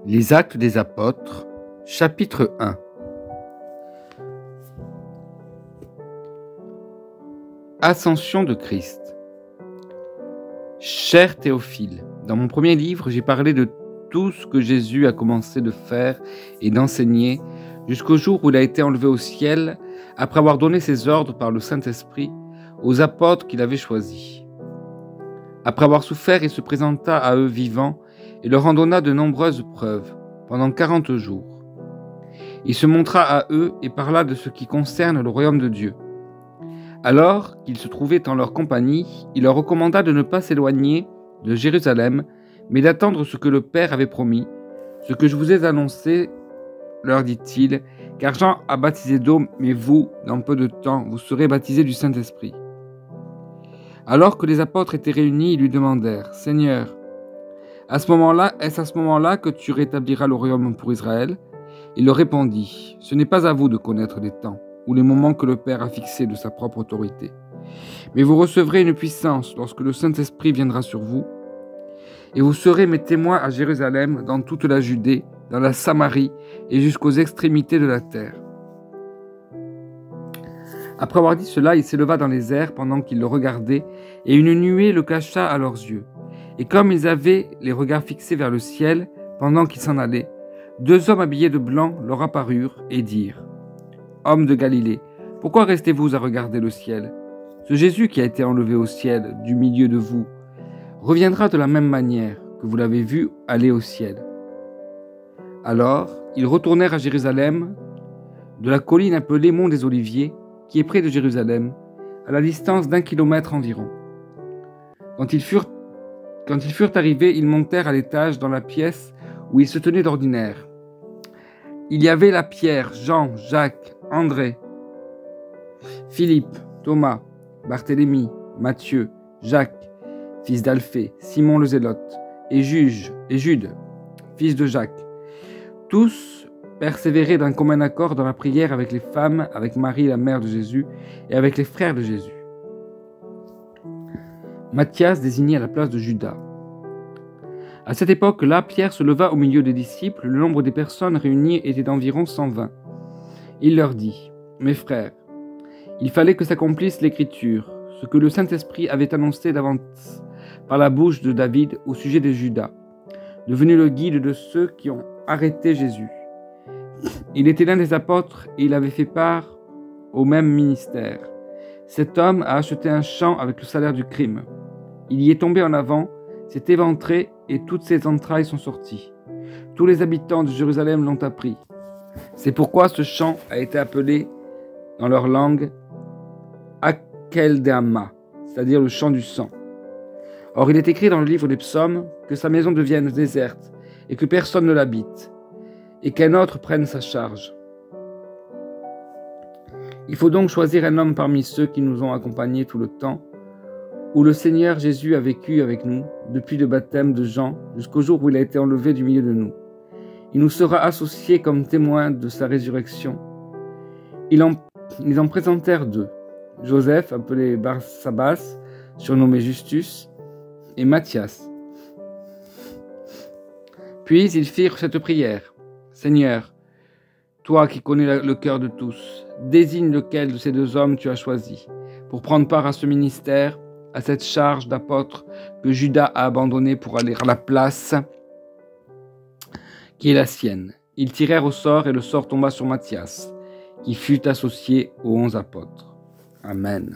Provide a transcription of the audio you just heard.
Les Actes des Apôtres, chapitre 1. Ascension de Christ. Cher Théophile, dans mon premier livre, j'ai parlé de tout ce que Jésus a commencé de faire et d'enseigner jusqu'au jour où il a été enlevé au ciel, après avoir donné ses ordres par le Saint-Esprit aux apôtres qu'il avait choisis. Après avoir souffert, il se présenta à eux vivant et leur en donna de nombreuses preuves pendant 40 jours. Il se montra à eux et parla de ce qui concerne le royaume de Dieu. Alors qu'ils se trouvaient en leur compagnie, il leur recommanda de ne pas s'éloigner de Jérusalem, mais d'attendre ce que le Père avait promis, ce que je vous ai annoncé, leur dit-il, car Jean a baptisé d'eau, mais vous, dans peu de temps, vous serez baptisés du Saint-Esprit. Alors que les apôtres étaient réunis, ils lui demandèrent, « Seigneur, est-ce à ce moment-là que tu rétabliras le royaume pour Israël ?» Il leur répondit, « Ce n'est pas à vous de connaître les temps ou les moments que le Père a fixés de sa propre autorité. Mais vous recevrez une puissance lorsque le Saint-Esprit viendra sur vous, et vous serez mes témoins à Jérusalem, dans toute la Judée, dans la Samarie et jusqu'aux extrémités de la terre. » Après avoir dit cela, il s'éleva dans les airs pendant qu'ils le regardaient, et une nuée le cacha à leurs yeux. Et comme ils avaient les regards fixés vers le ciel, pendant qu'ils s'en allaient, deux hommes habillés de blanc leur apparurent et dirent, « Hommes de Galilée, pourquoi restez-vous à regarder le ciel? Ce Jésus qui a été enlevé au ciel du milieu de vous reviendra de la même manière que vous l'avez vu aller au ciel. » Alors, ils retournèrent à Jérusalem, de la colline appelée Mont des Oliviers, qui est près de Jérusalem, à la distance d'1 kilomètre environ. Quand ils furent arrivés, ils montèrent à l'étage dans la pièce où ils se tenaient d'ordinaire. Il y avait là Pierre, Jean, Jacques, André, Philippe, Thomas, Barthélemy, Matthieu, Jacques, fils d'Alphée, Simon le Zélote, et Jude, fils de Jacques. Tous persévéraient d'un commun accord dans la prière avec les femmes, avec Marie la mère de Jésus, et avec les frères de Jésus. Matthias désigné à la place de Judas. À cette époque-là, Pierre se leva au milieu des disciples. Le nombre des personnes réunies était d'environ 120. Il leur dit, « Mes frères, il fallait que s'accomplisse l'Écriture, ce que le Saint-Esprit avait annoncé d'avance par la bouche de David au sujet de Judas, devenu le guide de ceux qui ont arrêté Jésus. Il était l'un des apôtres et il avait fait part au même ministère. Cet homme a acheté un champ avec le salaire du crime. Il y est tombé en avant, s'est éventré et toutes ses entrailles sont sorties. Tous les habitants de Jérusalem l'ont appris. C'est pourquoi ce champ a été appelé, dans leur langue, Akeldama, c'est-à-dire le champ du sang. Or, il est écrit dans le livre des psaumes que sa maison devienne déserte et que personne ne l'habite, et qu'un autre prenne sa charge. Il faut donc choisir un homme parmi ceux qui nous ont accompagnés tout le temps, où le Seigneur Jésus a vécu avec nous, depuis le baptême de Jean jusqu'au jour où il a été enlevé du milieu de nous. Il nous sera associé comme témoin de sa résurrection. Ils en présentèrent deux, Joseph, appelé Barsabas, surnommé Justus, et Matthias. Puis ils firent cette prière. « Seigneur, toi qui connais le cœur de tous, désigne lequel de ces deux hommes tu as choisi pour prendre part à ce ministère, à cette charge d'apôtre que Judas a abandonné pour aller à la place qui est la sienne. » Ils tirèrent au sort et le sort tomba sur Matthias, qui fut associé aux 11 apôtres. Amen.